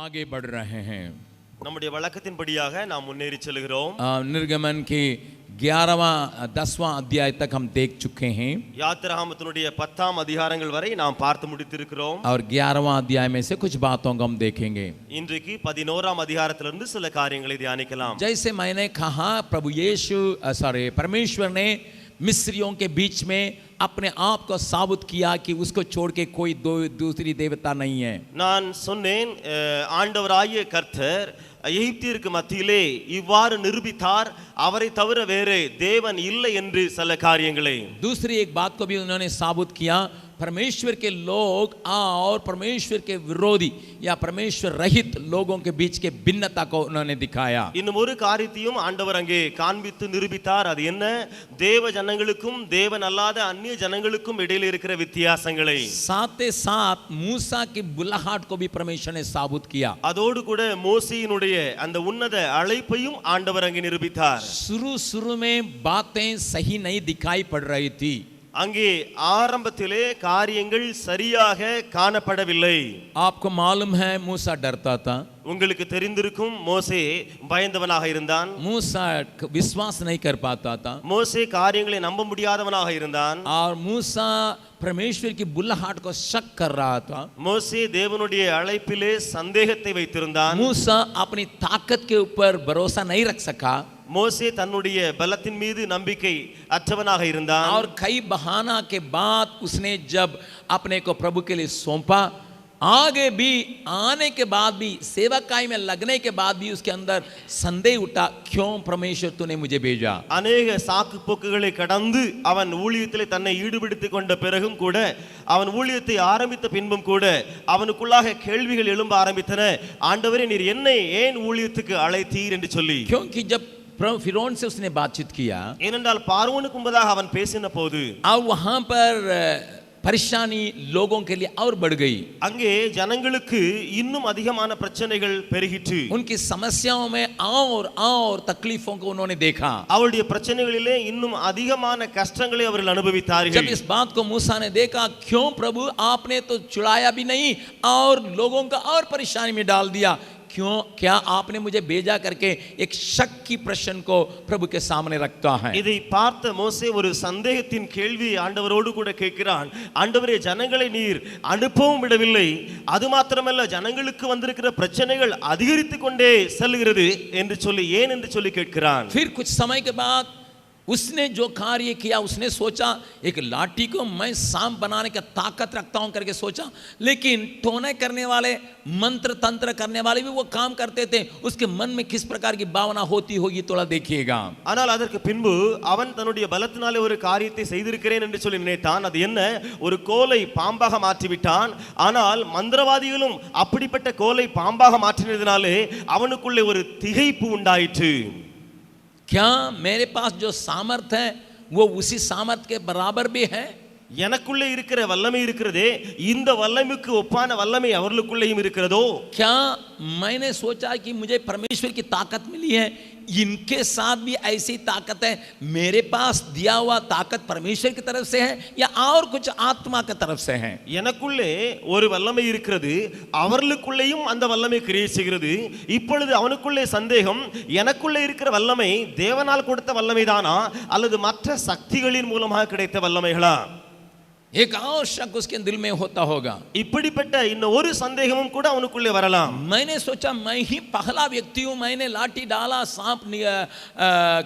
आगे बढ़ रहे हैं। நம்முடைய வழக்கத்தின்படியாக நாம் முன்னேறி செல்கிறோம். निर्गमन के 11वां 10वां अध्याय तक हम देख चुके हैं யாத்திராகமத்தினுடைய 10ஆம் அதிகாரங்கள் வரை நாம் பார்த்து முடித்திருக்கிறோம். और 11वां अध्याय में से कुछ बातों को हम देखेंगे. இன்றைக்கு 11ஆம் அதிகாரத்திலிருந்து சில காரியங்களை தியானிக்கலாம். जैसे मैंने कहा परमेश्वर ने मिस्रियों के बीच में अपने आप को साबित किया कि उसको छोड़ के कोई दूसरी देवता नहीं है. நான் சொன்னேன் ஆண்டவராகிய கர்த்தர் எகிப்தியருக்கு மத்தியிலே இவ்வாறு நிரூபித்தார், அவரை தவிர வேறு தேவன் இல்லை என்று சில காரியங்களை. दूसरी एक बात को भी उन्होंने साबित किया, परमेश्वर के लोग और परमेश्वर के विरोधी या परमेश्वर रहित लोगों के बीच के भिन्नता को उन्होंने दिखाया. இன்னும் ஒரு காரியத்தையும் ஆண்டவர் அங்கே காண்பித்து நிரூபித்தார். அது என்ன? தேவ ஜனங்களுக்கும் தேவன் அல்லாத அந்நிய ஜனங்களுக்கும் இடையில் இருக்கிற வித்தியாசங்களை. साथ ही साथ मूसा की बुलाहट को भी परमेश्वर ने साबित किया. அதோடு கூட மோசேயினுடைய அந்த உன்னத அழைப்பையும் ஆண்டவர் அங்கே நிரூபித்தார். शुरू में बातें सही नहीं दिखाई पड़ रही थी. அங்கே ஆரம்பத்திலே காரியங்கள் சரியாக காணப்படவில்லை. आपको मालूम है मूसा डरता था. உங்களுக்கு தெரிந்திருக்கும் மோசே பயந்தவனாக இருந்தான். मूसा विश्वास नहीं कर पाता था. மோசே காரியங்களை நம்ப முடியாதவனாக இருந்தான். और मूसा परमेश्वर की बुलाहट को शक कर रहा था. மோசே தேவனுடைய அழைப்பிலே சந்தேகத்தை வைத்திருந்தான். मूसा अपनी ताकत के ऊपर भरोसा नहीं रख सका. மோசே தன்னுடைய பலத்தின் மீது நம்பிக்கை அற்றவனாக இருந்தான். और कई बहाना के बाद उसने जब अपने को प्रभु के लिए सौंपा, आगे भी आने के बाद भी सेवकाई में लगने के बाद भी उसके अंदर संदेह उठा, क्यों परमेश्वर तूने मुझे भेजा. अनेक சாக்கு போக்குகளை கடந்து அவன் ஊழியத்திலே தன்னை ஈடுபடுத்திக் கொண்ட பிறகும் கூட, அவன் ஊழியத்தை ஆரம்பித்த பின்பும் கூட அவனுக்குள்ளாக கேள்விகள் எழும்ப ஆரம்பித்தன. ஆண்டவரே, நீர் என்னை ஏன் ஊழியத்துக்கு அழைத்தீர் என்று சொல்லி. क्योंकि जब फिरौन से उसने बातचीत किया, ஏனென்றால் பார்வோனுக்கு முன்பதாக அவன் பேசின போது अब वहां पर परेशानी लोगों के लिए और बढ़ गई. அங்கே ஜனங்களுக்கு இன்னும் அதிகமான பிரச்சனைகள் பெருகிற்று. उनकी समस्याओं में और तकलीफों को उन्होंने देखा. அவருடைய பிரச்சனைகளிலே இன்னும் அதிகமான கஷ்டங்களை அவர்கள் அனுபவித்தார்கள். जब इस बात को मूसा ने देखा, क्यों प्रभु आपने तो छुड़ाया भी नहीं और लोगों का और परेशानी में डाल दिया, क्यों, क्या आपने मुझे भेजा करके एक शक की प्रश्न को प्रभु के सामने रखता है. இதை பார்த்த மோசே ஒரு சந்தேகத்தின் கேள்வி ஆண்டவரோடு கூட கேட்கிறான். ஆண்டவரே, ஜனங்களை நீர் அனுப்பவும் விடவில்லை, அது மாத்திரமல்ல ஜனங்களுக்கு வந்திருக்கிற பிரச்சனைகள் அதிகரித்துக் கொண்டே செல்கிறது என்று சொல்லி ஏன் என்று சொல்லி கேட்கிறான். फिर कुछ समय के बाद उसने जो कार्य किया, उसने सोचा एक लाठी को मैं सांप बनाने का ताकत रखता हूं करके सोचा, लेकिन टोने करने वाले, मंत्र तंत्र करने वाले भी वो काम करते थे. उसके मन में किस प्रकार की भावना होती होगी थोड़ा देखिएगा. ஆனால் அதற்கு பின்பு அவன் தன்னுடைய பலத்தினாலே ஒரு காரியத்தை செய்திருக்கிறேன் என்று சொல்லி நினைத்தான். அது என்ன? ஒரு கோலை பாம்பாக மாற்றிவிட்டான். ஆனால் மந்திரவாதிகளும் அப்படிப்பட்ட கோலை பாம்பாக மாற்றினதினாலே அவனுக்குள்ளே ஒரு திகைப்பு உண்டாயிற்று. क्या मेरे पास जो सामर्थ है वो उसी सामर्थ के बराबर भी है? எனக்குள்ளே இருக்கிற வல்லமை இருக்கிறதே, இந்த வல்லமைக்கு ஒப்பான வல்லமை அவர்களுக்குள்ளேயும் இருக்கிறதோ? क्या मैंने सोचा कि मुझे परमेश्वर की ताकत मिली है, इनके साथ भी ऐसी ताकत है, मेरे पास दिया हुआ ताकत परमेश्वर की तरफ से है या और कुछ आत्मा की तरफ से है? எனக்குள்ளே ஒரு வல்லமை இருக்கிறது, அவர்களுக்குள்ளேயும் அந்த வல்லமை கிரியை செய்கிறது. இப்பொழுது அவனுக்குள்ளே சந்தேகம், எனக்குள்ளே இருக்கிற வல்லமை தேவனால் கொடுத்த வல்லமைதானா அல்லது மற்ற சக்திகளின் மூலமாக கிடைத்த வல்லமைகளா? एक और शक उसके दिल में होता होगा. இப்படிப்பட்ட இன்னும் ஒரு சந்தேகமும் கூட அவனுக்குள்ளே வரலாம். मैंने सोचा मैं ही पहला व्यक्ति हूं, मैंने लाठी डाला, सांप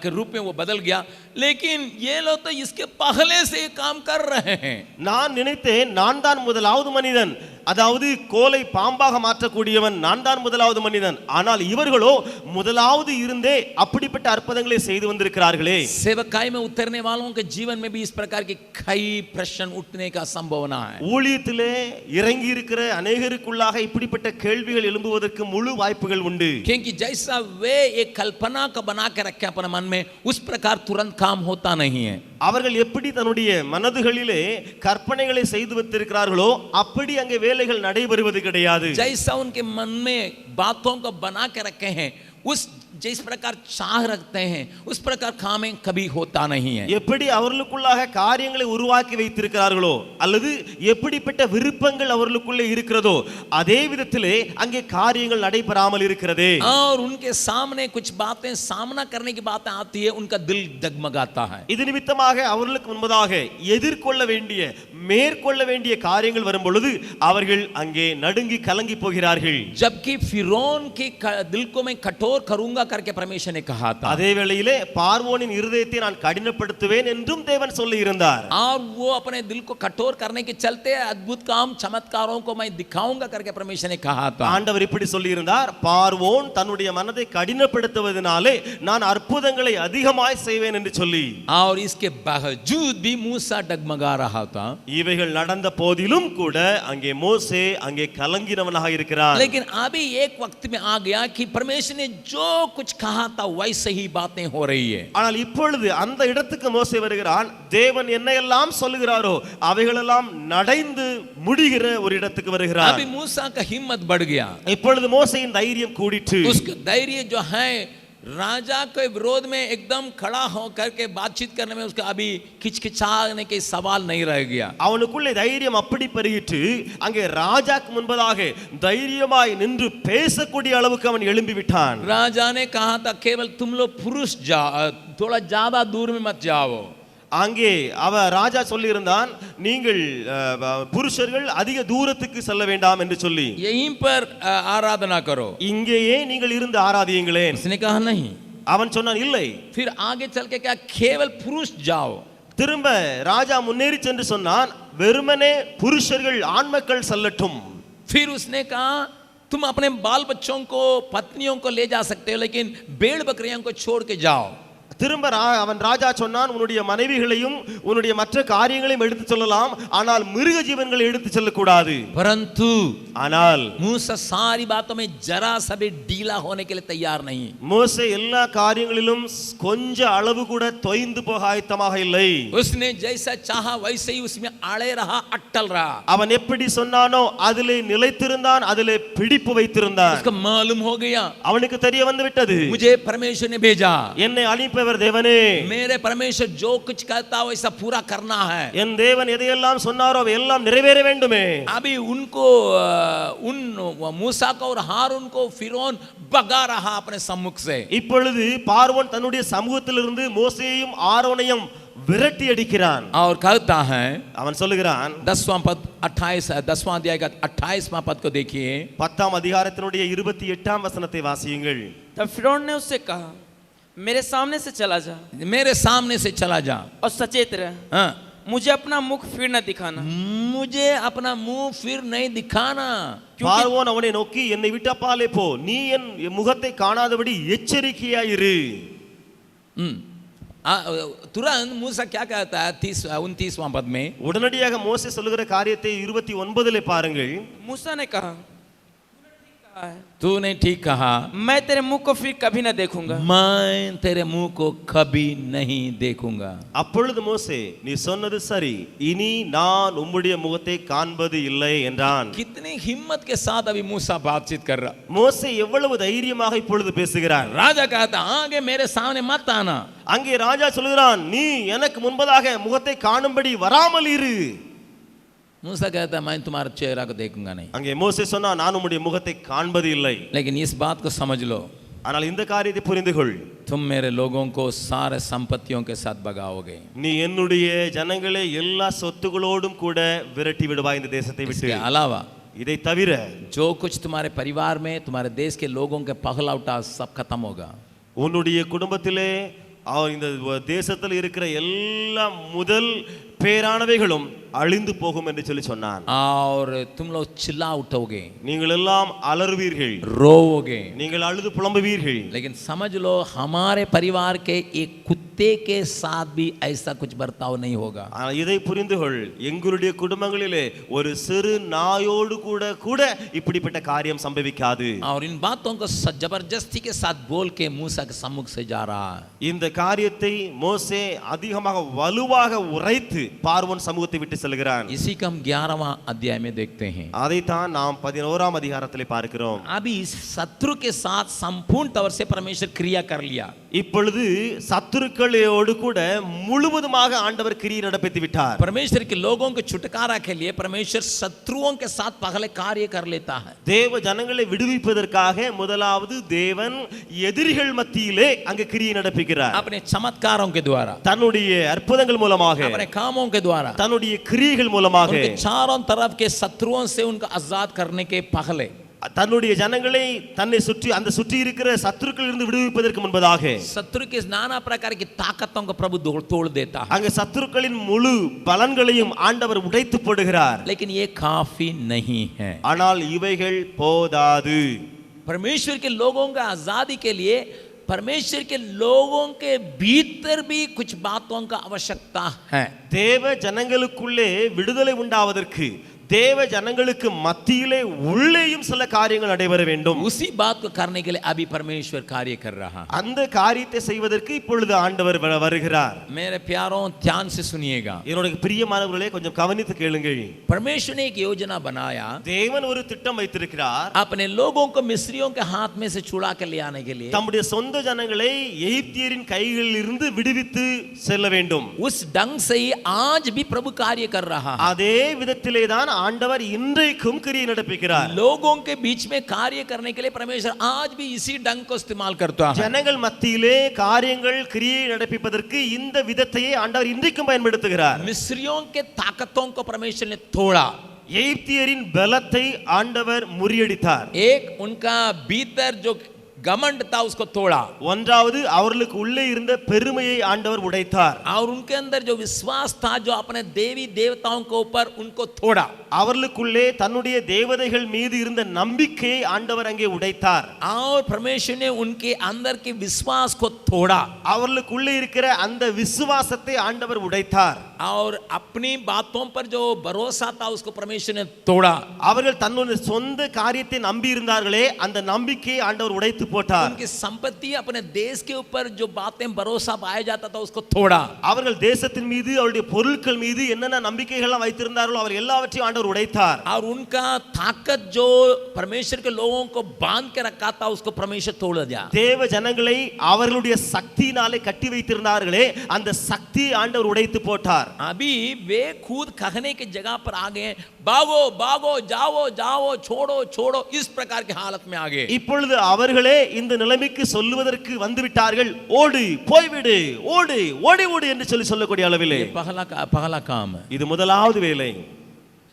के रूप में वो बदल गया, लेकिन ये लोग तो इसके पहले से काम कर रहे हैं. நான் நினைத்தேன் நான் தான் முதலாவது மனிதன், அதாவது கோலை பாம்பாக மாற்றக்கூடியவன் நான் தான் முதலாவது மனிதன். ஆனால் இவர்களோ முதலாவது இருந்தே அப்படிப்பட்ட அற்புதங்களை செய்து வந்திருக்கிறார்களே. सेवकाई में उतरने वालों के जीवन में भी इस प्रकार के कई प्रश्न उठने का संभावना है. ஊழியத்திலே இறங்கி இருக்கிற अनेகருக்குள்ளாக இப்படிப்பட்ட கேள்விகள் எழும்புவதற்கு முழு வாய்ப்புகள் உண்டு. क्योंकि जैसा वे एक कल्पना को बना के रखे अपने मन में, उस प्रकार तुरंत काम होता नहीं है. அவர்கள் எப்படி தன்னுடைய மனதுகளிலே கற்பனைகளை செய்து வைத்திருக்கிறார்களோ அப்படி அங்கே வேலைகள் நடைபெறுவது கிடையாது. जैसा उनके मन में बातों को बना के रखे हैं, उस जिस प्रकार चाह रखते हैं उस प्रकार कामें कभी होता नहीं है. எப்படி அவர்களுக்குள்ளாக காரியங்களை உருவாக்கி வைத்திருக்கிறார்களோ அல்லது எப்படிப்பட்ட விருப்பங்கள் அவர்களுக்குள்ளே இருக்கிறதோ அதே விதத்திலே அங்கே காரியங்கள் நடைபெறாமல் இருக்கிறது. और उनके सामने कुछ बातें सामना करने की बातें आती है, उनका दिल डगमगाता है. இது நிமித்தமாக அவர்களுக்கு முன்பதாக எதிர்கொள்ள வேண்டிய மேற்கொள்ள வேண்டிய காரியங்கள் வரும் பொழுது அவர்கள் அங்கே நடுங்கி கலங்கி போகிறார்கள். जबकि फिरौन के दिल को मैं कठोर करूंगा करके परमेश्वर ने कहा था. அதே வேளையிலே பார்வோனின் இருதயத்தை நான் கடினப்படுத்துவேன் என்றும் தேவன் சொல்லி இருந்தார். और वो अपने दिल को कठोर करने के चलते अद्भुत काम चमत्कारों को मैं दिखाऊंगा करके परमेश्वर ने कहा था. ஆண்டவர் இப்படி சொல்லி இருந்தார், பார்வோன் தன்னுடைய மனதை கடினப்படுத்துவதனாலே நான் அற்புதங்களை அதிகமாய் செய்வேன் என்று சொல்லி. और इसके बावजूद भी मूसा डगमगा रहा था. இவைகள் நடந்த போதிலும் கூட அங்கே மோசே அங்கே கலங்கினவனாக இருக்கிறான். लेकिन अभी एक वक्त में आ गया कि परमेश्वर ने जो कुछ कहा था वैसे ही बातें हो रही है. ஆனால் இப்பொழுது அந்த இடத்துக்கு மோசே வருகிறான். தேவன் என்னையெல்லாம் சொல்லுகிறாரோ அவைகளெல்லாம் நடந்து முடிகிற ஒரு இடத்துக்கு வருகிறான். अभी मूसा का हिम्मत बढ़ गया. இப்பொழுது மோசேயின் தைரியம் கூடிற்று. उसका धैर्य जो है राजा के विरोध में एकदम खड़ा हो करके बातचीत करने में उसका अभी खिचखिचाने के सवाल नहीं रह गया. அவனுக்குள்ளே தைரியம் அப்படி பெருகிட்டு அங்கே ராஜாக்கு முன்பதாக தைரியமாய் நின்று பேசக்கூடிய அளவுக்கு அவன் எழும்பி விட்டான். राजा ने कहा था केवल तुम लोग पुरुष जाओ, थोड़ा ज्यादा दूर में मत जाओ. அங்கே ராஜா சொல்லி இருந்தான், நீங்கள் புருஷர்கள் அதிக தூரத்துக்கு செல்ல வேண்டாம் என்று சொல்லி, यहीं पर आराधना करो. இங்கேயே நீங்கள் இருந்து ஆராதியுங்களேன். उसने कहा नहीं. அவன் சொன்னான் இல்லை. फिर आगे चल के क्या केवल पुरुष जाओ. திரும்ப ராஜா முன்னேறி சென்று சொன்னான், வெறுமனே புருஷர்கள் ஆண்மக்கள் செல்லட்டும். फिर उसने कहा तुम अपने बाल बच्चों को पत्नियों को ले जा सकते हो लेकिन भेड़ बकरियों को छोड़ के जाओ. திரும்ப அவன் ராஜா சொன்னான், உன்னுடைய மனைவிகளையும் உன்னுடைய மற்ற காரியங்களையும் எடுத்து செல்லலாம், ஆனால் மிருக ஜீவன்களை எடுத்து செல்லக்கூடாது. परंतु ஆனால் मूसा सारी बातों में जरा सा भी ढीला होने के लिए तैयार नहीं. மோசே எல்லா காரியங்களிலும் கொஞ்ச அளவு கூட தொய்ந்து போக ஆயத்தமாக இல்லை. उसने जैसा चाहा वैसे ही उसमें अड़े रहा, अटल रहा. அவன் எப்படி சொன்னானோ அதிலே நிலைத்திருந்தான், அதிலே பிடிப்பு வைத்திருந்தான். उसको मालूम हो गया, அவனுக்கு தெரிய வந்து விட்டது, मुझे परमेश्वर ने भेजा. என்னை அனுப்பியவர் தேவனே. मेरे परमेश्वर जो कुछ कहता है वैसा पूरा करना है. என் தேவன் எதையெல்லாம் சொன்னாரோ எல்லாம் நிறைவேற வேண்டுமே. अभी उनको उन मूसा को और हारून को फिरौन भगा रहा अपने सम्मुख से. இப்பொழுது பார்வோன் தன்னுடைய சமூகத்திலிருந்து மோசேயையும் ஆரோனையும் விரட்டி அடிக்கிறான். और कहता है, அவன் சொல்லுகிறான், 10वां पद 10वां अध्याय का 28वां पद को देखिए. 10ஆம் அதிகாரத்தினுடைய 28ஆம் வசனத்தை வாசியுங்கள். तब फिरौन ने उससे कहा, मेरे सामने से चला जा मेरे सामने से चला जा और सचेत रह. हाँ, मुझे अपना मुख फिर न दिखाना. मुझे अपना मुंह फिर नहीं दिखाना. பார்வோன் அவனை நோக்கி, என்னை விட்டப்பாலே போ, நீ என் முகத்தை காணாதபடி எச்சரிக்கையாயிரு. तुरंत मूसा क्या कहता है 29वां पद में? உடனடியாக மோசே சொல்லுகிற காரியத்தை 29லே பாருங்கள். मूसा ने कहा, तूने ठीक कहा, मैं तेरे मुंह को फिर कभी न देखूंगा. मैं तेरे मुंह को कभी नहीं देखूंगा. அப்பொழுது மோசே, நீ சொன்னது சரி, இனி நான் உம்முடைய முகத்தை காண்பது இல்லை என்றான். कितनी हिम्मत के साथ अभी मूसा बातचीत कर रहा. மோசே எவ்வளவு தைரியமாக இப்பொழுது பேசுகிறான். राजा कहता आगे मेरे सामने मत आना. அங்கே ராஜா சொல்கிறான், நீ எனக்கு முன்பதாக முகத்தை காணும்படி வராமல் இரு. मूसा कहता मैं तुम्हारे चेहरा को देखूंगा नहीं. அங்கே மோசே சொன்னா, நான் உம்முடைய முகத்தை காண்பது இல்லை. लेकिन इस बात को समझ लो, ஆனால் இந்த காரியத்தை புரிந்து கொள், तुम मेरे लोगों को सारे संपत्तियों के साथ भगाओगे. நீ என்னுடைய ஜனங்களை எல்லா சொத்துகளோடும் கூட விரட்டி விடுவாய் இந்த தேசத்தை விட்டு. इसके अलावा இதை தவிர जो कुछ तुम्हारे परिवार में तुम्हारे देश के लोगों के पहलौटा सब खत्म होगा. உன்னுடைய குடும்பத்திலே இந்த தேசத்தில் இருக்கிற எல்லா முதல் பேரானவைகளும் அழிந்து போகும் என்று சொல்லி சொன்னான். और तुम लोग चिल्ला उठोगे, நீங்கள் எல்லாம் அலறுவீர்கள், रोओगे, நீங்கள் அழுது புலம்புவீர்கள். लेकिन समझ लो हमारे परिवार के एक कुत्ते के साथ भी ऐसा कुछ बर्ताव नहीं होगा. ஆனால் இதை புரிந்து கொள், எங்களுடைய குடும்பங்களிலே ஒரு சிறு நாயோடு கூட இப்படிப்பட்ட காரியம் சம்பவிக்காது. और इन बातों को जबरदस्ती के साथ बोल के मूसा के सम्मुख से जा रहा है. இந்த காரியத்தை மோசே அதிகமாக வலுவாக உரைத்து பார்வோன் சமூகத்தை விட்டு செல்கிறான். इसी का हम 11वां अध्याय में देखते हैं. அதைத்தான் நாம் 11ஆம் அதிகாரத்திலே பார்க்கிறோம். अभी इस शत्रु के साथ संपूर्ण तौर से परमेश्वर क्रिया कर लिया. இப்பொழுது சத்துருக்களோடு கூட முழுவதுமாக ஆண்டவர் கிரியை நடப்பித்து விட்டார். परमेश्वर के लोगों के छुटकारा के लिए परमेश्वर शत्रुओं के साथ पहले कार्य कर लेता है. தேவ ஜனங்களை விடுவிப்பதற்காக முதலாவது தேவன் எதிரிகள் மத்தியிலே அங்கு கிரியை நடப்பிக்கிறார். अपने चमत्कारों के द्वारा, தன்னுடைய அற்புதங்கள் மூலமாக, अपने कामों के द्वारा, தன்னுடைய கிரியைகள் மூலமாக उनके चारों तरफ के शत्रुओं से उनको आजाद करने के पहले தன்னுடைய ஜனங்களை தன்னை சுற்றி அந்த சுற்றி இருக்கிற சத்துருக்களில் இருந்து விடுவிப்பதற்கு முன்பதாக शत्रु के नाना प्रकार की ताकतों को प्रभु तोड़ देता है. அங்க சத்துருக்களின் முழு பலன்களையும் ஆண்டவர் உடைத்து போடுகிறார். लेकिन ये काफी नहीं है. ஆனால் இவைகள் போதாது. परमेश्वर के लोगों का आजादी के लिए परमेश्वर के लोगों के भीतर भी कुछ बातों का आवश्यकता है. தேவ ஜனங்களுக்குள்ளே விடுதலை உண்டாவதற்கு தேவ ஜனங்களுக்கு மத்தியிலே உள்ளேயும் சில காரியங்கள் நடைபெற வேண்டும். उसी बात को करने के लिए अभी परमेश्वर कार्य कर रहा है. அந்த காரியத்தை செய்வதற்கு இப்பொழுது ஆண்டவர் வருகிறார். मेरे प्यारों, ध्यान से सुनिएगा. என்னுடைய பிரியமானவர்களே, கொஞ்சம் கவனித்து கேளுங்கள். परमेश्वर ने एक योजना बनाया. தேவன் ஒரு திட்டம் வைத்திருக்கிறார். अपने लोगों को मिस्रियों के हाथ में से छुड़ा के ले आने के लिए தம்முடைய சொந்த ஜனங்களை எகிப்தியரின் கைகளில் இருந்து விடுவித்து செல்ல வேண்டும். उस ढंग से ही आज भी प्रभु कार्य कर रहा है. அதே விதத்திலே தான் ஆண்டவர் இன்றைக்கும் கிரியை நடப்பிக்கிறார். लोगों के बीच में कार्य करने के लिए परमेश्वर आज भी इसी ढंग को इस्तेमाल करता है. ஜனங்கள் மத்தியிலே காரியங்கள் கிரியை நடப்பிப்பதற்கு இந்த விதத்தையே ஆண்டவர் இன்றைக்கும் பயன்படுத்துகிறார். मिस्रियों के ताकतों को परमेश्वर ने तोड़ा. எகிப்தியரின் பலத்தை ஆண்டவர் முறியடித்தார். एक उनका भीतर जो घमंड था उसको तोड़ा. ஒன்றாவது அவர்களுக்கு உள்ளே இருந்த பெருமையை ஆண்டவர் உடைத்தார். और उनके अंदर जो विश्वास था जो अपने देवी देवताओं के ऊपर उनको तोड़ा. அவர்களுக்குள்ளே தன்னுடைய தேவதைகள் மீது இருந்த நம்பிக்கையை ஆண்டவர் அங்கே உடைத்தார். और परमेश्वर ने उनके अंदर के विश्वास को तोड़ा. அவர்களுக்குள்ளே இருக்கிற அந்த விசுவாசத்தை ஆண்டவர் உடைத்தார். और अपनी बातों पर जो भरोसा था उसको परमेश्वर ने तोड़ा. அவர்கள் தன்னுடைய சொந்த காரியத்தை நம்பி இருந்தார்களே அந்த நம்பிக்கையை ஆண்டவர் உடைத்து போட்டார். उनकी संपत्ति, अपने देश के ऊपर जो बातें भरोसा पाया जाता था उसको तोड़ा. அவர்கள் தேசத்தின் மீது அவருடைய பொருட்கள் மீது என்னென்ன நம்பிக்கைகள் வைத்திருந்தார்களோ அவர் எல்லாவற்றையும் ஆண்டவர் உடைத்தார். और उनका ताकत जो परमेश्वर के लोगों को बांध के रखा था उसको परमेश्वर तोड़ दिया. தேவ ஜனங்களை அவர்களுடைய சக்தியினாலே கட்டி வைத்திருந்தார்களே அந்த சக்தியை ஆண்டவர் உடைத்து போட்டார். अभी वे खुद कहने की जगह पर आ गए, भागो भागो, जाओ जाओ, छोड़ो छोड़ो, इस प्रकार की हालत में आ गए. இப்பொழுது அவர்களே இந்த நிலைமைக்கு சொல்லுவதற்கு வந்துவிட்டார்கள். ஓடு, போய்விடு, ஓடு, ஓடி ஓடு என்று சொல்லக்கூடிய அளவிலே. ये पहला काम है. இது முதலாவது வேலை.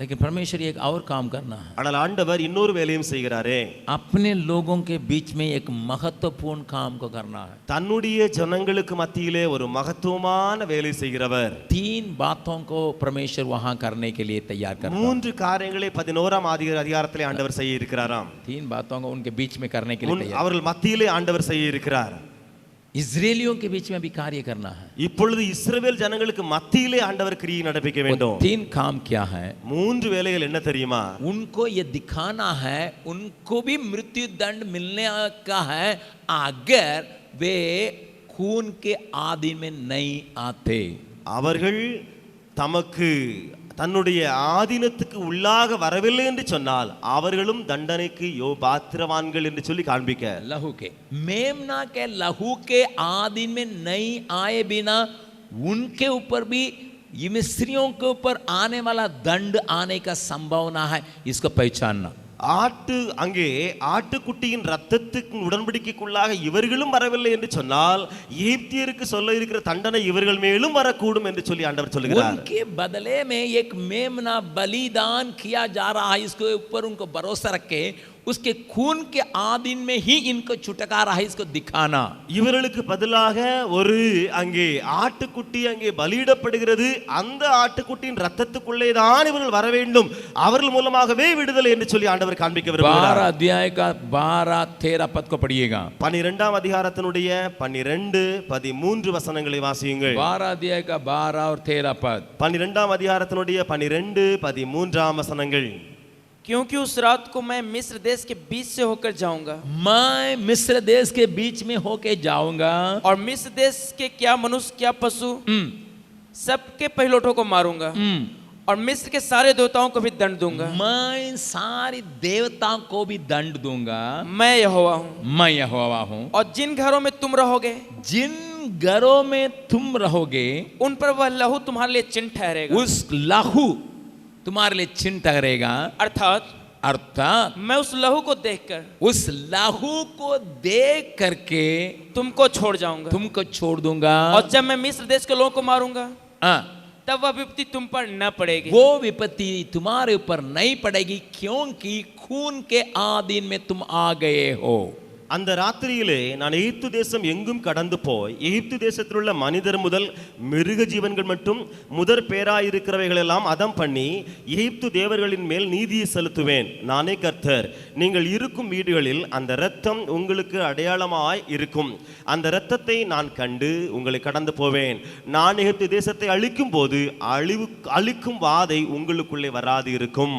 लेकिन परमेश्वर एक और काम करना है. ஆனால் ஆண்டவர் இன்னொரு வேலையும் செய்கிறாரே. अपने लोगों के बीच में एक महत्वपूर्ण काम को करना है. தன்னுடைய ஜனங்களுக்கு மத்தியிலே ஒரு மகத்துவமான வேலை செய்கிறவர். 3 बातों को परमेश्वर वहां करने के लिए तैयार करता है. 3 காரியங்களை 11ஆம் அதிகாரத்திலே ஆண்டவர் செய்ய இருக்கிறாராம். 3 बातों को उनके बीच में करने के लिए तैयार. அவர்கள் மத்தியிலே ஆண்டவர் செய்ய இருக்கிறார். इस्राएलियों के बीच में भी कार्य करना है. இப்பொழுது இஸ்ரவேல் ஜனங்களுக்கு மத்தியிலே ஆண்டவர் கிரியை நடப்பிக்க வேண்டும். 3 काम क्या है? 3 வேலைகள் என்ன தெரியுமா? उनको ये दिखाना है उनको भी मृत्यु दंड मिलने का है अगर वे खून के आदि में नहीं आते. அவர்கள் தமக்கு தன்னுடைய ஆதீனத்துக்கு உள்ளாக வரவில்லை என்று சொன்னால் அவர்களும் தண்டனைக்கு பாத்திரவான்கள் என்று சொல்லி காண்பிக்க. लहू के मेमना के लहू के आदि में नहीं आए बिना उनके ऊपर भी मिस्रियों के ऊपर आने वाला दंड आने का संभावना है. इसको पहचानना. அங்கே ஆட்டுக்குட்டியின் ரத்தத்துக்கு உடன்படிக்கைக்குள்ளாக இவர்களும் வரவில்லை என்று சொன்னால் எகிப்தியருக்கு சொல்ல இருக்கிற தண்டனை இவர்கள் மேலும் வரக்கூடும் என்று சொல்லி ஆண்டவர் சொல்கிறார். उनके बदले में एक मेमना बलिदान किया जा रहा है. इसके ऊपर उनको भरोसा रखे उसके खून के आदिन में ही इनको छुटकारा है. इसको दिखाना. இவர்களுக்கு பதிலாக ஒரு அங்கே ஆட்டுக்குட்டி அங்கே பலியிடப்படுகிறது. அந்த ஆட்டுக்குட்டியின் ரத்தத்துக்குள்ளே தான் இவர்கள் வர வேண்டும். அவர்கள் மூலமாகவே விடுதலை என்று சொல்லி ஆண்டவர் காண்பிக்க விரும்புகிறார். 12 अध्याय का 12-13 पद को पढ़िएगा. 12ஆம் அதிகாரத்தினுடைய 12-13 வசனங்களை வாசியுங்கள். 12 अध्याय का 12 और 13 पद. 12ஆம் அதிகாரத்தினுடைய 12-13 வசனங்கள். क्योंकि उस रात को मैं मिस्र देश के बीच से होकर जाऊंगा. मैं मिस्र देश के बीच में होके जाऊंगा. और मिस्र देश के क्या मनुष्य क्या पशु सबके पहिलौठों को मारूंगा और मिस्र के सारे देवताओं को भी दंड दूंगा। मैं सारी देवताओं को भी दंड दूंगा। मैं यहोवा हूँ। मैं यहोवा हूँ। और जिन घरों में तुम रहोगे, जिन घरों में तुम रहोगे, उन पर वह लहू तुम्हारे लिए चिन्ह ठहरेगा। उस लहू तुम्हारे लिए चिन्ह ठहरेगा। अर्थात मैं उस लहू को देखकर, उस लहू को देख करके तुमको छोड़ जाऊंगा, तुमको छोड़ दूंगा। और जब मैं मिस्र देश के लोगों को मारूंगा, तब वह विपत्ति तुम पर न पड़ेगी। वो विपत्ति तुम्हारे ऊपर नहीं पड़ेगी, क्योंकि खून के आधीन में तुम आ गए हो। அந்த ராத்திரியிலே நான் எகிப்து தேசம் எங்கும் கடந்து போய் எகிப்து தேசத்தில் உள்ள மனிதர் முதல் மிருக ஜீவன்கள் மற்றும் முதற் பேராயிருக்கிறவைகள் எல்லாம் அதம் பண்ணி எகிப்து தேவர்களின் மேல் நீதியை செலுத்துவேன். நானே கர்த்தர். நீங்கள் இருக்கும் வீடுகளில் அந்த இரத்தம் உங்களுக்கு அடையாளமாய் இருக்கும். அந்த இரத்தத்தை நான் கண்டு உங்களை கடந்து போவேன். நான் எகிப்து தேசத்தை அழிக்கும் போது அழிக்கும் வாதை உங்களுக்குள்ளே வராது இருக்கும்.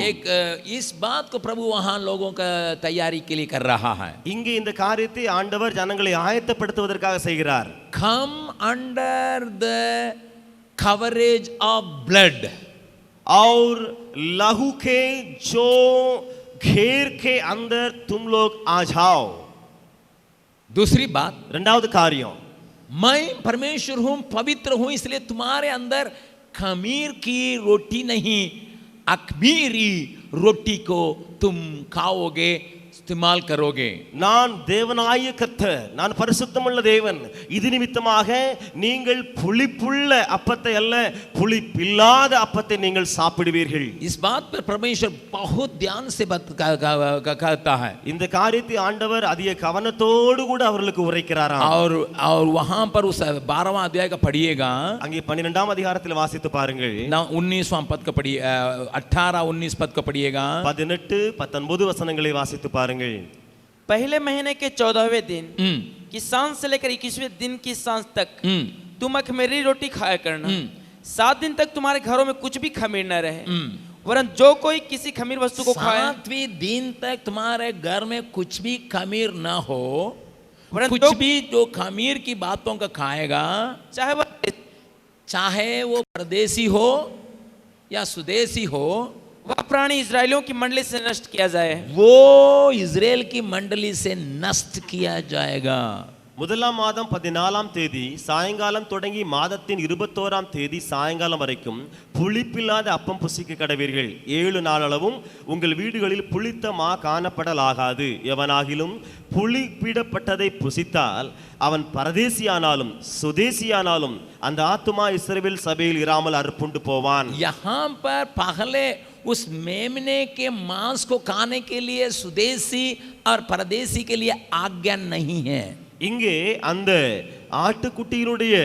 इस बात को प्रभु वहां लोगों का तैयारी के लिए कर रहा है. இங்கே இந்த காரியத்தை ஆண்டவர் ஜனங்களை ஆயத்தப்படுத்துவதற்காக செய்கிறார். Come under the coverage of blood. और लहू के जो घेर के अंदर तुम लोग आ जाओ. दूसरी बात, இரண்டாவது காரியம், मैं परमेश्वर हूं, पवित्र हूं, इसलिए तुम्हारे अंदर खमीर की रोटी नहीं, अखमीरी रोटी को तुम खाओगे, इस्तेमाल करोगे. நான் தேவனாய கர்த்தர், நான் பரிசுத்தமுள்ள தேவன். இது நிமித்தமாக நீங்கள் புளிப்புள்ள அப்பத்தை அல்ல, புளிப்பில்லாத அப்பத்தை நீங்கள் சாப்பிடுவீர்கள். इस बात पर परमेश्वर बहुत ध्यान से कहता है. இந்த காரியத்தை ஆண்டவர் அதிக கவனத்தோடு கூட அவர்களுக்கு உரைக்கிறாராம். और वहां पर उस 12वां अध्याय का पढ़िएगा. அங்கே 12ஆம் அதிகாரத்தில் வாசித்து பாருங்கள். 19वां पद का पढ़िए, 18 19 पद का पढ़िएगा. 18 19 वचनங்களை வாசித்து பாருங்கள். पहले महीने के 14वें दिन की सांझ से लेकर 21वें दिन की सांझ तक तुम अखमीरी रोटी खाया करना। 7 दिन तक तुम्हारे घरों में कुछ भी खमीर न रहे, वरन जो कोई किसी खमीर वस्तु को खाए, 7वें दिन तक तुम्हारे घर में कुछ भी खमीर न हो, वरन कुछ भी जो खमीर की बातों का खाएगा, चाहे वो परदेसी हो या स्वदेशी हो, वह प्राणी इजरायलियों की मंडली से नष्ट किया जाए। वो इजराइल की मंडली से नष्ट किया जाएगा. முதலாம் மாதம் 14ஆம் தேதி சாயங்காலம் தொடங்கி மாதத்தின் 21ஆம் தேதி சாயங்காலம் வரைக்கும் புளிப்பில்லாத அப்பம் புசிக்க கடவீர்கள். 7 நாளளவும் உங்கள் வீடுகளில் புளித்த மா காணப்படலாகாது. எவனாகிலும் புளிப்பிடப்பட்டதை புசித்தால் அவன் பரதேசியானாலும் சுதேசியானாலும் அந்த ஆத்துமா இஸ்ரவேல் சபையில் இராமல் அறுப்புண்டு போவான். यहाँ पर पहले उस मेमने के मांस को खाने के लिए सुदेशी और परदेशी के लिए आज्ञा नहीं है. இங்கே அந்த ஆட்டுக்குட்டியினுடைய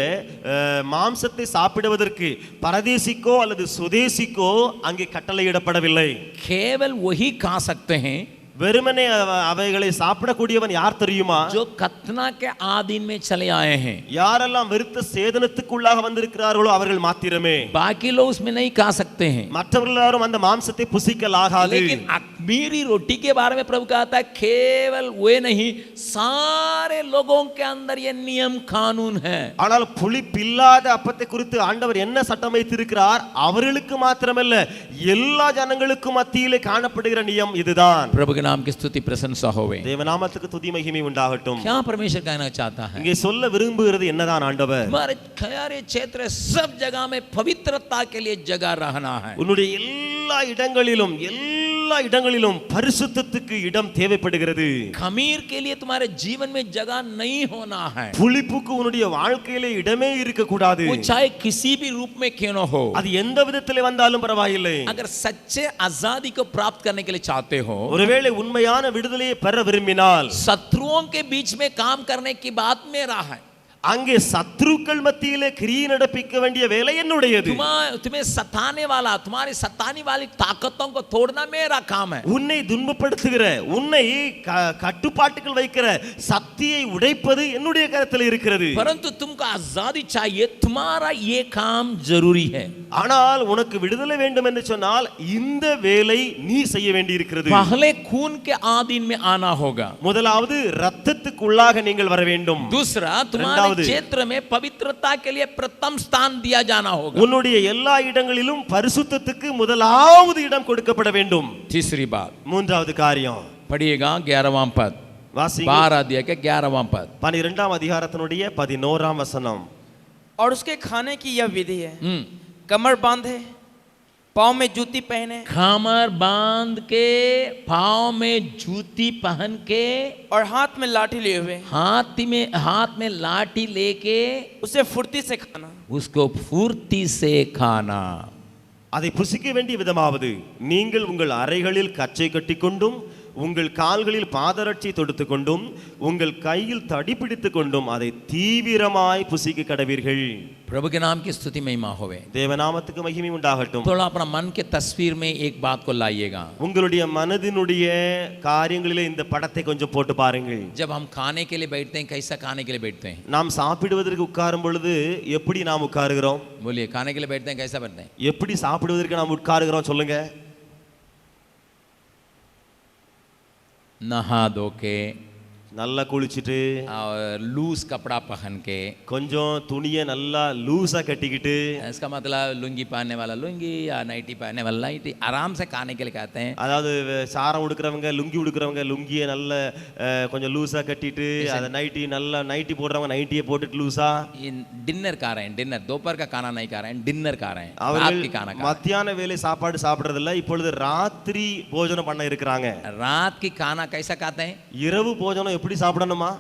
மாம்சத்தை சாப்பிடுவதற்கு பரதேசிக்கோ அல்லது சுதேசிக்கோ அங்கே கட்டளையிடப்படவில்லை. केवल वही खा सकते हैं வெறுமனே அவைகளை சாப்பிடக்கூடியவன் யார் தெரியுமா? जो खतना के आधीन में चले आए हैं. யாரெல்லாம் விருத்த சேதனத்துக்குள்ளாக வந்திருக்கிறார்களோ அவர்கள் மாத்திரமே. बाकी लोग उसमें नहीं खा सकते हैं. மற்றவர்கள் யாரும் அந்த மாம்சத்தை புசிக்கலாகாது. लेकिन अखमीरी रोटी के बारे में प्रभु कहता है केवल वे नहीं, सारे लोगों के अंदर ये नियम कानून है. ஆனால் புளிப்பில்லாத அப்பத்தை குறித்து ஆண்டவர் என்ன சட்டம் வைத்திருக்கிறார்? அவர்களுக்கு மாத்திரமல்ல, எல்லா ஜனங்களுக்கும் மத்தியிலே காணப்படுகிற நியம் இதுதான். प्रभु के नाम की स्तुति प्रशंसा होवे. தேவநாமத்துக்கு துதி மகிமை உண்டாகட்டும். क्या परमेश्वर कहना चाहता है? இங்கே சொல்ல விரும்புகிறது என்னதான் ஆண்டவர்? हमारे खयारे क्षेत्र सब जगह में पवित्रता के लिए जगह रहना है. உன்னுடைய எல்லா இடங்களிலும் பரிசுத்தத்துக்கு இடம் தேவைப்படுகிறது. खमीर के लिए तुम्हारे जीवन में जगह नहीं होना है. புளிப்புக்கு உன்னுடைய வாழ்க்கையிலே இடமே இருக்க கூடாது. वो चाहे किसी भी रूप में क्यों न हो. அது எந்த விதத்திலே வந்தாலும் பரவாயில்லை. अगर सच्चे आजादी को प्राप्त करने के लिए चाहते हो, ஒருவேளை உண்மையான விடுதலையை பெற விரும்பினால் शत्रुओं के बीच में काम करने की बात मेरा है. அங்கே சத்ருக்கள் மத்தியிலே கிரியை நடப்பிக்க வேண்டிய வேலை என்னுடையது. तुम्हें सताने वाला, तुम्हारी सताने वाली ताकतों को तोड़ना मेरा काम है. உன்னை துன்பப்படுத்துகிற, உன்னை கட்டுப்பாட்டுக்குள் வைக்கிற சக்தியை உடைப்பது என்னுடைய கரத்தில் இருக்கிறது. परंतु तुमको आजादी चाहिए, तुम्हारा ये काम जरूरी है. ஆனால் உனக்கு விடுதலை வேண்டும் என்று சொன்னால் இந்த வேலை நீ செய்ய வேண்டியிருக்கிறது. पहले खून के आधीन में आना होगा. முதலாவது இரத்தத்துக்குள்ளாக நீங்கள் வர வேண்டும். दूसरा तुम्हारे முதலாவது क्षेत्र में पवित्रता के लिए प्रथम स्थान दिया जाना होगा। உன்னுடைய எல்லா இடங்களிலும் பரிசுத்தத்துக்கு முதலாவது இடம் கொடுக்கப்பட வேண்டும். तीसरी बात, மூன்றாவது காரியம் पढ़िएगा 11वां पद, வாசிங்க 12 अध्याय के 11वां पद। 12ஆம் அதிகாரத்தினுடைய 11ஆம் வசனம். और उसके खाने की यह विधि है, कमर बांधे, पाँव में जूती पहने, कमर बांध के, पाँव में जूती पहन के, और हाथ में लाठी लिए हुए हाथ में लाठी लेके उसे फुर्ती से खाना। उसको फुर्ती से खाना। அதை புசிக்க வேண்டிய விதமாவது, நீங்கள் உங்கள் அறைகளில் கச்சை கட்டிக்கொண்டும் உங்கள் கால்களில் பாதரட்சை தொடுத்துக் கொண்டும் உங்கள் கையில் தடி பிடித்துக் கொண்டும் அதை தீவிரமாய் புசிக்க கடவீர்கள். प्रभु के नाम की स्तुति महिमा होवे। தேவநாமத்துக்கு மகிமை உண்டாகட்டும். थोड़ा अपना मन के तस्वीर में एक बात को लाइएगा। உங்களுடைய மனதினுடைய காரியங்களிலே இந்த படத்தை கொஞ்சம் போட்டு பாருங்கள். जब हम खाने के लिए बैठते हैं, कैसा खाने के लिए बैठते हैं? நாம் சாப்பிடுவதற்கு உட்காரும் பொழுது எப்படி நாம் உட்காருகிறோம்? बोलिए, खाने के लिए बैठते हैं कैसा बैठते हैं? எப்படி சாப்பிடுவதற்கு நாம் உட்காருகிறோம் சொல்லுங்க. नहा धो के, நல்லா குளிச்சிட்டு, और लूज कपड़ा पहन के, கொஞ்சம் துணியை நல்லா லூஸா கட்டிக்கிட்டு, इसका मतलब लुंगी पहनने वाला लुंगी या नाइटी पहनने वाला नाइटी, आराम से खाने के लिए कहते हैं। அதாவது சாரம் உடுக்கிறவங்க லுங்கி உடுக்கிறவங்க லுங்கியை நல்ல கொஞ்சம் லூஸா கட்டிட்டு, அதை நைட்டி நல்லா நைட்டி போடுறவங்க நைட்டியை போட்டுட்டு லூஸா डिनर खा रहे हैं। डिनर दोपहर का खाना नहीं खा रहे हैं, डिनर खा रहे हैं, रात அவர்கள் की खाना खा மத்தியான வேளை சாப்பாடு சாப்பிடுறது இல்ல, இப்பொழுது ராத்திரி போஜனம் பண்ண இருக்கிறாங்க. रहे हैं। रात की खाना कैसा खाते हैं? இரவு போஜனம் எப்படி சாப்பிடணுமா?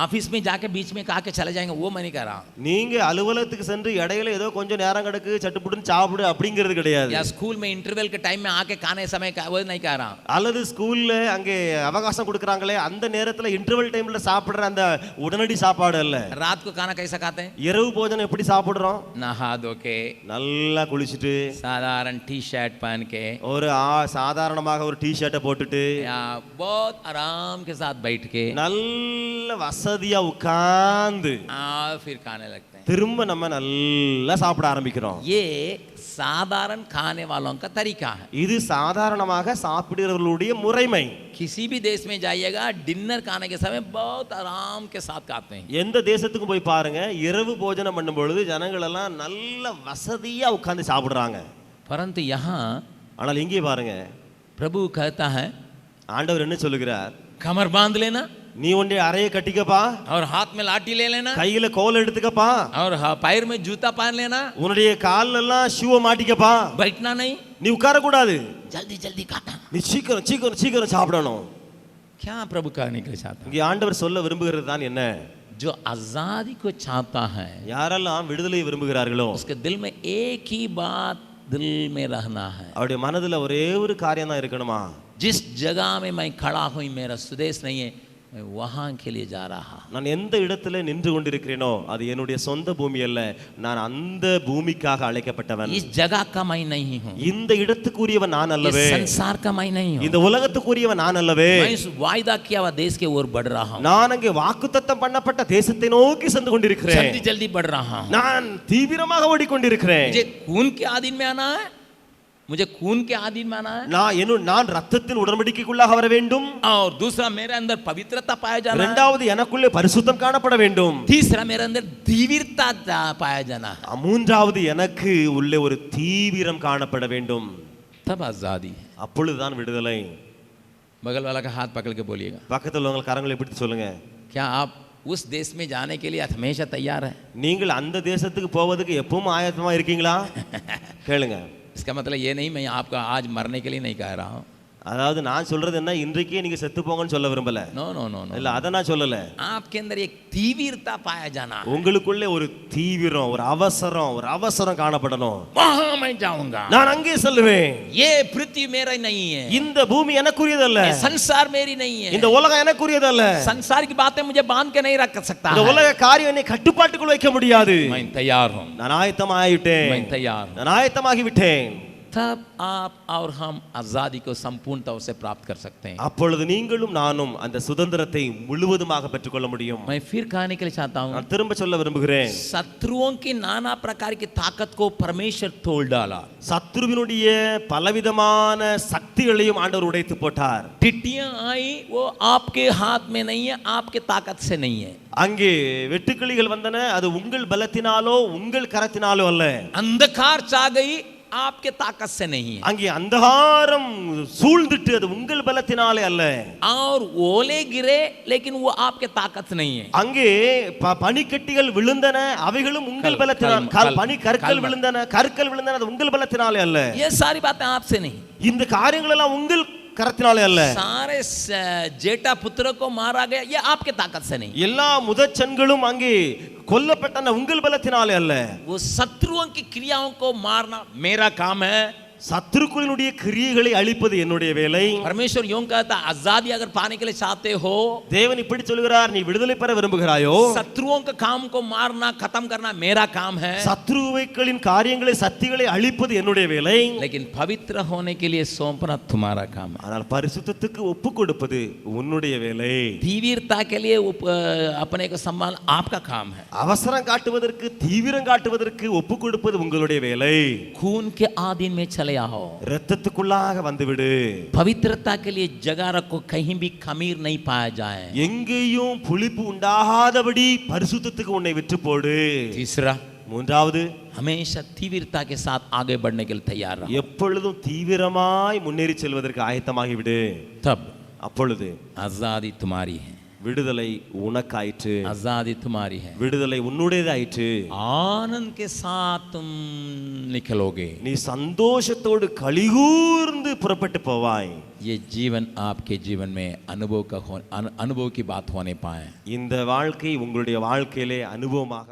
ऑफिस में जाके बीच में खा के चले जाएंगे, वो मैं नहीं कह रहा। நீங்க அலுவலகத்துக்கு சென்று இடையில ஏதோ கொஞ்சம் நேரம் கிடக்கு சட்டுப்புட்டுன்னு சாப்பிடு அப்படிங்கிறது கிடையாது. या स्कूल में इंटरवल के टाइम में आके खाने समय का वो नहीं कह रहा। அல்லது ஸ்கூல்ல அங்கே அவகாசம் கொடுக்கறாங்களே அந்த நேரத்துல இன்டர்வல் டைம்ல சாப்பிடுற அந்த உடனடி சாப்பாடு அல்ல. रात को खाना कैसा खाते हैं? இரவு போஜனம் எப்படி சாப்பிடுறோம்? नहा धो के, நல்லா குளிச்சிட்டு, साधारण टी शर्ट पहन के, ஒரு சாதாரணமாக ஒரு டி-ஷர்ட்டை போட்டுட்டு, या बहुत आराम के साथ बैठ के, நல்ல வசதியா உட்கார்ந்து फिर खाने लगते हैं। திரும்ப நம்ம நல்லா சாப்பிட ஆரம்பிக்கிறோம். ये साधारण खाने वालों का तरीका है। இது சாதாரணமாக சாப்பிடுறவர்களுடைய முறைமை. किसी भी देश में जाइएगा, डिनर खाने के समय बहुत आराम के साथ खाते हैं। எந்த தேசத்துக்கும் போய் பாருங்க, இரவு போஜனம் பண்ணும் பொழுது ஜனங்கள் எல்லாம் நல்ல வசதியா உட்கார்ந்து சாப்பிடுறாங்க. परंतु यहाँ ஆனால் இங்கே பாருங்க, प्रभु कहता है, ஆண்டவர் என்ன சொல்லுகிறார்? कमर बांध लेना, நீ உன்னுடைய அறையை கட்டிக்கப்பா, और हाथ में लाठी ले लेना, கையில கோல் எடுத்துக்கப்பா, और पैर में जूता पहन लेना, உன்னுடைய கால்ல எல்லாம் ஷூவை மாட்டிக்கப்பா, बैठना नहीं, நீ உட்கார கூடாது, जल्दी जल्दी खाना। நீ சீக்கிரம் சீக்கிரம் சீக்கிரம் சாப்பிடணும். क्या प्रभु कहने के लिए चाहता है? இங்கே ஆண்டவர் சொல்ல விரும்புகிறது தான் என்ன? जो आजादी को चाहता है, யாரெல்லாம் விடுதலை விரும்புகிறார்களோ उसके दिल में एक ही बात दिल में रहना है। அவருடைய மனதுல ஒரே ஒரு காரியம் தான் இருக்கணுமா? जिस जगह में मैं खड़ा हूँ, मेरा स्वदेश नहीं है, मैं वहां के लिए जा रहा। நான் எந்த இடத்துல நின்று கொண்டிருக்கிறேனோ அது என்னுடைய சொந்த பூமி அல்ல, நான் அந்த பூமிக்காக அழைக்கப்பட்டவன். इस जगह का मैं नहीं हूँ, இந்த இடத்துக்குரியவன் நான் அல்லவே, इस संसार का मैं नहीं हूँ, இந்த உலகத்துக்குரியவன் நான் அல்லவே, मैं इस वायदा किया हुआ देश के ओर बढ़ रहा हूँ, நான் அங்கே வாக்குத்தத்தம் பண்ணப்பட்ட தேசத்தை நோக்கி சென்று கொண்டிருக்கிறேன். जल्दी जल्दी बढ़ रहा हूँ। நான் தீவிரமாக ஓடிக்கொண்டிருக்கிறேன். मुझे खून के अधीन में आना है, मुझे खून के अधीन में आना है, நான் ரத்தத்தின் உடன்படிக்கைக்குள்ளாக வர வேண்டும். और दूसरा मेरे अंदर पवित्रता पाया जाना है, இரண்டாவது எனக்குள்ளே பரிசுத்தம் காணப்பட வேண்டும். तीसरा मेरे अंदर धीरता पाया जाना है, மூன்றாவது எனக்கு உள்ளே ஒரு தீவிரம் காணப்பட வேண்டும். तब आजादी है। அப்பொழுதுதான் விடுதலை. बगल वाला का हाथ पकड़ के बोलिएगा, பக்கத்துல உள்ளவங்க கரங்களை பிடித்து சொல்லுங்க, क्या आप उस देश में जाने के लिए हमेशा तैयार है? நீங்கள் அந்த தேசத்துக்கு போவதுக்கு எப்பவும் ஆயத்தமா இருக்கீங்களா? கேளுங்க. इसका मतलब ये नहीं मैं आपका आज मरने के लिए नहीं कह रहा हूँ, அதாவது நான் சொல்றது என்ன, இன்றைக்கே நீங்க செத்து போங்கன்னு சொல்ல விரும்பல. नो नो नो नो, இல்ல அத நான் சொல்லல. आपके अंदर एक तीव्रता पाया जाना है, உங்களுக்குள்ளே ஒரு தீவிரம், ஒரு அவசரம் காணப்படணும். वहां मैं जाऊंगा, நான் அங்கே செல்லுவேன். ये पृथ्वी मेरा नहीं है, இந்த பூமி எனக்குரியதல்ல, ये संसार मेरी नहीं है, இந்த உலகம் எனக்குரியதல்ல, संसार की बातें मुझे बांध के नहीं रख सकता இந்த है। உலக காரியம் என்னை கட்டுப்பாட்டுக்குள் வைக்க முடியாது. मैं तैयार हूँ, நான் ஆயத்தமாகிவிட்டேன், मैं तैयार हूँ। நான் ஆயத்தமாகி விட்டேன். तब आप और हम आजादी को संपूर्ण तौर से प्राप्त कर सकते हैं। அப்பொழுது நீங்களும் நானும் அந்த சுதந்திரத்தை முழுவதுமாக பெற்றுக்கொள்ள முடியும். मैं फिर कहने के लिए चाहता हूँ, நான் திரும்ப சொல்ல விரும்புகிறேன், शत्रुओं की नाना प्रकार की ताकत को परमेश्वर तोड़ डाला। சத்துருவினுடைய பலவிதமான சக்திகளையும் ஆண்டவர் உடைத்து போட்டார். टिड्डियां आई, वो आपके हाथ में नहीं है, आपके ताकत से नहीं है। அங்கே வெட்டுக்கிளிகள் வந்தன, அது உங்கள் பலத்தினாலோ உங்கள் கரத்தினாலோ அல்ல. अंधकार छा गई, आपके ताकत से नहीं है। அங்கே அந்தகாரம் சூழ்ந்துட்டு, அது உங்கள் பலத்தினாலே அல்ல. और ओले गिरे, लेकिन वो आपके ताकत नहीं है। அங்கே பனிக்கட்டிகள் விழுந்தன, அவைகளும் உங்கள் பலத்தினால். பனி கற்கள் விழுந்தன, கற்கள் விழுந்தன, அது உங்கள் பலத்தினாலே அல்ல. ये सारी बातें आपसे नहीं। இந்த காரியங்கள் எல்லாம் உங்கள் கரத்தினாலே அல்ல. सारे जेठा पुत्र को मारा गया, ये आपके ताकत से नहीं। எல்லா முதச்சன்களும் அங்கே கொல்லப்பட்டன, உங்கள் பலத்தினாலே அல்ல. वो शत्रुओं की क्रियाओं को मारना मेरा काम है। சத்துருக்களினுடைய கிரியைகளை அழிப்பது என்னுடைய வேலை. परमेश्वर यूं कहता, आजादी अगर पाने के लिए चाहते हो, தேவன் இப்படி சொல்கிறார், நீ விடுதலை பெற விரும்புகிறாயோ, शत्रुओं के काम को मारना खत्म करना मेरा काम है। சத்ருவைகளின் காரியங்களை சக்திகளை அழிப்பது என்னுடைய வேலை. लेकिन पवित्र होने के लिए सौंपना तुम्हारा काम है। ஆனால் பரிசுத்தத்துக்கு ஒப்பு கொடுப்பது உன்னுடைய வேலை. तीव्रता के लिए अपने को संभाल आपका काम है। அவசரம் காட்டுவதற்கு, தீவிரம் காட்டுவதற்கு ஒப்பு கொடுப்பது உங்களுடைய வேலை. खून के आधीन में चले आओ, இரத்தத்துக்குள்ளாக வந்துவிடு. पवित्रता के लिए जगह रखो, कहीं भी खमीर नहीं पाया जाए। எங்கேயும் புளிப்பு உண்டாகாதபடி பரிசுத்தத்துக்கு உன்னை விட்டு போடு. तीसरा, மூன்றாவது, हमेशा तीव्रता के साथ आगे बढ़ने के लिए तैयार रहो। எப்பொழுதும் தீவிரமாய் முன்னேறி செல்வதற்கு ஆயத்தமாகி விடு. तब அப்பொழுது आजादी तुम्हारी है, விடுதலை உனக்காயிற்று, आजादी तुम्हारी है, விடுதலை உன்னுடையதாயிற்று. आनंद के साथ तुम निकलोगे। நீ சந்தோஷத்தோடு கலிகூர்ந்து புறப்பட்டு போவாய். ये जीवन आपके जीवन में अनुभव की बात होने पाए। இந்த வாழ்க்கை உங்களுடைய வாழ்க்கையிலே அனுபவமாக